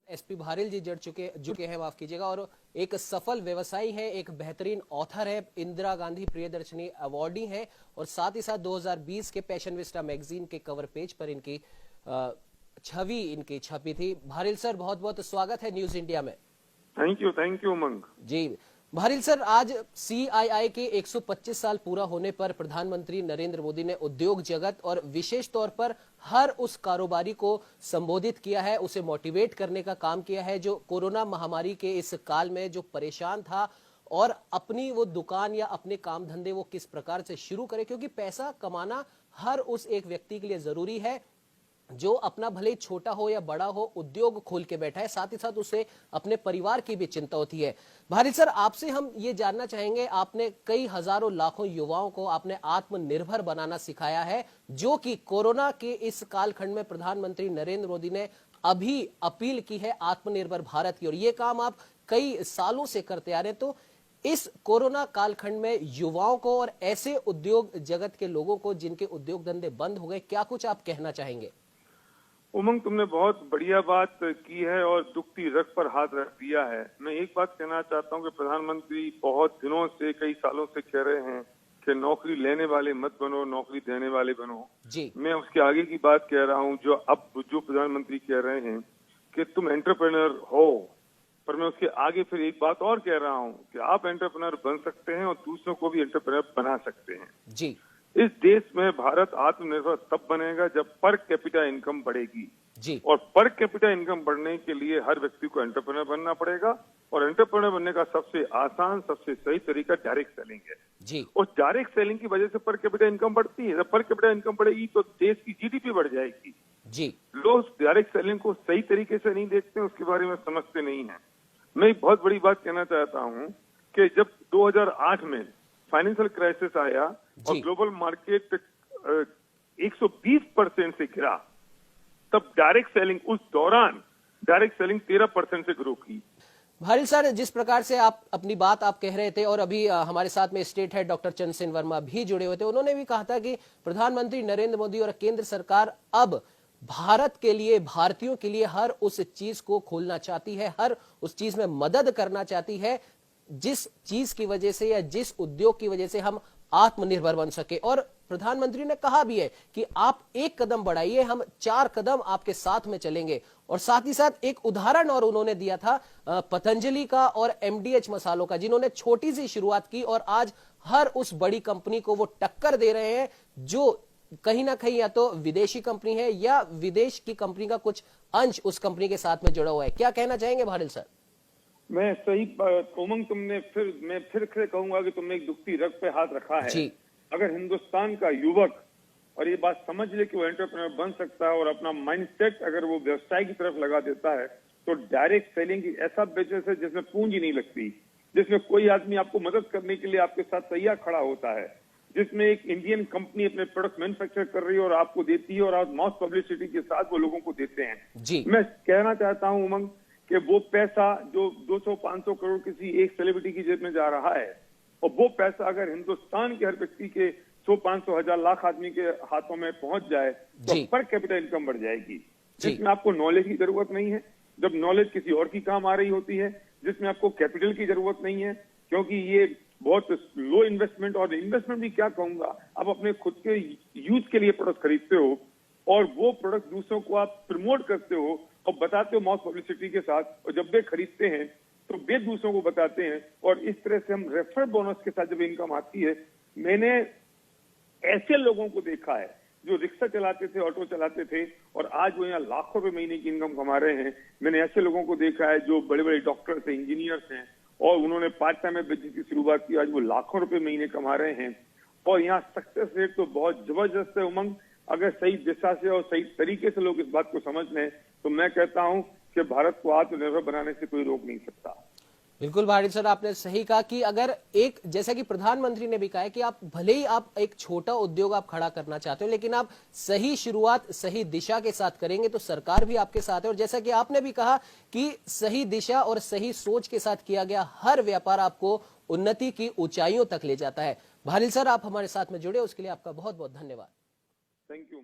SP Bharill जी जुड़ चुके हैं, माफ कीजिएगा, और एक सफल व्यवसायी है, एक बेहतरीन ऑथर है, इंदिरा गांधी प्रियदर्शनी अवार्डी है, और साथ ही साथ 2020 के पैशनविस्टा मैगजीन के कवर पेज पर इनकी छवि इनकी छपी थी। भारिल सर, बहुत बहुत स्वागत है न्यूज इंडिया में। Thank you Umang ji. Bharil sir, आज सीआईआई के 125 साल पूरा होने पर प्रधानमंत्री नरेंद्र मोदी ने उद्योग जगत और विशेष तौर पर हर उस कारोबारी को संबोधित किया है, उसे मोटिवेट करने का काम किया है जो कोरोना महामारी के इस काल में जो परेशान था, और अपनी वो दुकान या अपने काम धंधे वो किस प्रकार से शुरू करे, क्योंकि पैसा कमाना हर उस एक व्यक्ति के लिए जरूरी है जो अपना भले ही छोटा हो या बड़ा हो उद्योग खोल के बैठा है, साथ ही साथ उसे अपने परिवार की भी चिंता होती है। भारिल सर, आपसे हम ये जानना चाहेंगे, आपने कई हजारों लाखों युवाओं को आपने आत्मनिर्भर बनाना सिखाया है, जो कि कोरोना के इस कालखंड में प्रधानमंत्री नरेंद्र मोदी ने अभी अपील की है आत्मनिर्भर भारत की, और ये काम आप कई सालों से करते आ रहे हैं। तो इस कोरोना कालखंड में युवाओं को और ऐसे उद्योग जगत के लोगों को जिनके उद्योग धंधे बंद हो गए, क्या कुछ आप कहना चाहेंगे? उमंग, तुमने बहुत बढ़िया बात की है और दुखती रग पर हाथ रख दिया है। मैं एक बात कहना चाहता हूं कि प्रधानमंत्री बहुत दिनों से, कई सालों से कह रहे हैं कि नौकरी लेने वाले मत बनो, नौकरी देने वाले बनो जी। मैं उसके आगे की बात कह रहा हूं, जो प्रधानमंत्री कह रहे हैं कि तुम एंटरप्रेन्योर हो, पर मैं उसके आगे फिर एक बात और कह रहा हूं कि आप एंटरप्रेन्योर बन सकते हैं और दूसरों को भी एंटरप्रेन्योर बना सकते हैं जी। इस देश में भारत आत्मनिर्भर तब बनेगा जब पर कैपिटा इनकम बढ़ेगी जी। और पर कैपिटा इनकम बढ़ने के लिए हर व्यक्ति को एंटरप्रेन्योर बनना पड़ेगा, और एंटरप्रेन्योर बनने का सबसे आसान, सबसे सही तरीका डायरेक्ट सेलिंग है जी। और डायरेक्ट सेलिंग की वजह से पर कैपिटा इनकम बढ़ती है। जब पर कैपिटा इनकम बढ़ेगी तो देश की जीडीपी बढ़ जाएगी जी। लोग डायरेक्ट सेलिंग को सही तरीके से नहीं देखते, उसके बारे में समझते नहीं है। मैं एक बहुत बड़ी बात कहना चाहता हूँ कि जब 2008 में फाइनेंशियल क्राइसिस आया और ग्लोबल मार्केट 120% से गिरा, तब डायरेक्ट सेलिंग, उस दौरान डायरेक्ट सेलिंग 13% से ग्रो की। भारिल सर, जिस प्रकार से आप अपनी बात आप कह रहे थे, और अभी हमारे साथ में state head doctor Chandrasen Verma भी जुड़े हुए थे, उन्होंने भी कहा था कि प्रधानमंत्री नरेंद्र मोदी और केंद्र सरकार अब भारत के लिए, भारतीयों के लिए हर उस चीज को खोलना चाहती है, हर उस चीज में मदद करना चाहती है जिस चीज की वजह से या जिस उद्योग की वजह से हम आत्मनिर्भर बन सके। और प्रधानमंत्री ने कहा भी है कि आप एक कदम बढ़ाइए, हम 4 कदम आपके साथ में चलेंगे। और साथ ही साथ एक उदाहरण और उन्होंने दिया था पतंजलि का और एमडीएच मसालों का, जिन्होंने छोटी सी शुरुआत की और आज हर उस बड़ी कंपनी को वो टक्कर दे रहे हैं जो कहीं ना कहीं या तो विदेशी कंपनी है या विदेश की कंपनी का कुछ अंश उस कंपनी के साथ में जुड़ा हुआ है। क्या कहना चाहेंगे भारिल सर? मैं सही उमंग, मैं फिर कहूंगा कि तुमने एक दुखती रग पे हाथ रखा है जी। अगर हिंदुस्तान का युवक और ये बात समझ ले कि वो एंटरप्रेन्योर बन सकता है और अपना माइंडसेट अगर वो व्यवसाय की तरफ लगा देता है, तो डायरेक्ट सेलिंग की ऐसा बिजनेस है जिसमें पूंजी नहीं लगती, जिसमें कोई आदमी आपको मदद करने के लिए आपके साथ तैयार खड़ा होता है, जिसमें एक इंडियन कंपनी अपने प्रोडक्ट मैन्युफैक्चर कर रही है और आपको देती है और आप मॉस पब्लिसिटी के साथ वो लोगों को देते हैं जी। मैं कहना चाहता हूँ उमंग कि वो पैसा जो 200-500 करोड़ किसी एक सेलिब्रिटी की जेब में जा रहा है, और वो पैसा अगर हिंदुस्तान के हर व्यक्ति के 100-500 हजार लाख आदमी के हाथों में पहुंच जाए तो पर कैपिटल इनकम बढ़ जाएगी, जिसमें आपको नॉलेज की जरूरत नहीं है, जब नॉलेज किसी और की काम आ रही होती है, जिसमें आपको कैपिटल की जरूरत नहीं है, क्योंकि ये बहुत लो इन्वेस्टमेंट, और इन्वेस्टमेंट भी क्या कहूंगा, आप अपने खुद के यूज के लिए प्रोडक्ट खरीदते हो और वो प्रोडक्ट दूसरों को आप प्रमोट करते हो और बताते हो मॉस पब्लिसिटी के साथ, और जब वे खरीदते हैं तो वे दूसरों को बताते हैं, और इस तरह से हम रेफर बोनस के साथ जब इनकम आती है। मैंने ऐसे लोगों को देखा है जो रिक्शा चलाते थे, ऑटो चलाते थे, और आज वो यहाँ लाखों रुपए महीने की इनकम कमा रहे हैं। मैंने ऐसे लोगों को देखा है जो बड़े बड़े डॉक्टर्स हैं, इंजीनियर्स हैं, और उन्होंने पार्ट टाइम में बिजनेस की शुरुआत की, आज वो लाखों रुपए महीने कमा रहे हैं। और यहाँ सक्सेस रेट तो बहुत जबरदस्त है उमंग। अगर सही दिशा से और सही तरीके से लोग इस बात को समझ लें तो मैं कहता हूं कि भारत को आत्मनिर्भर बनाने से कोई रोक नहीं सकता। बिल्कुल भारिल सर, आपने सही कहा कि अगर एक, जैसा कि प्रधानमंत्री ने भी कहा है कि आप भले ही आप एक छोटा उद्योग आप खड़ा करना चाहते हो, लेकिन आप सही शुरुआत सही दिशा के साथ करेंगे तो सरकार भी आपके साथ है। और जैसा कि आपने भी कहा कि सही दिशा और सही सोच के साथ किया गया हर व्यापार आपको उन्नति की ऊंचाइयों तक ले जाता है। भारिल सर, आप हमारे साथ में जुड़े उसके लिए आपका बहुत बहुत धन्यवाद। Thank you.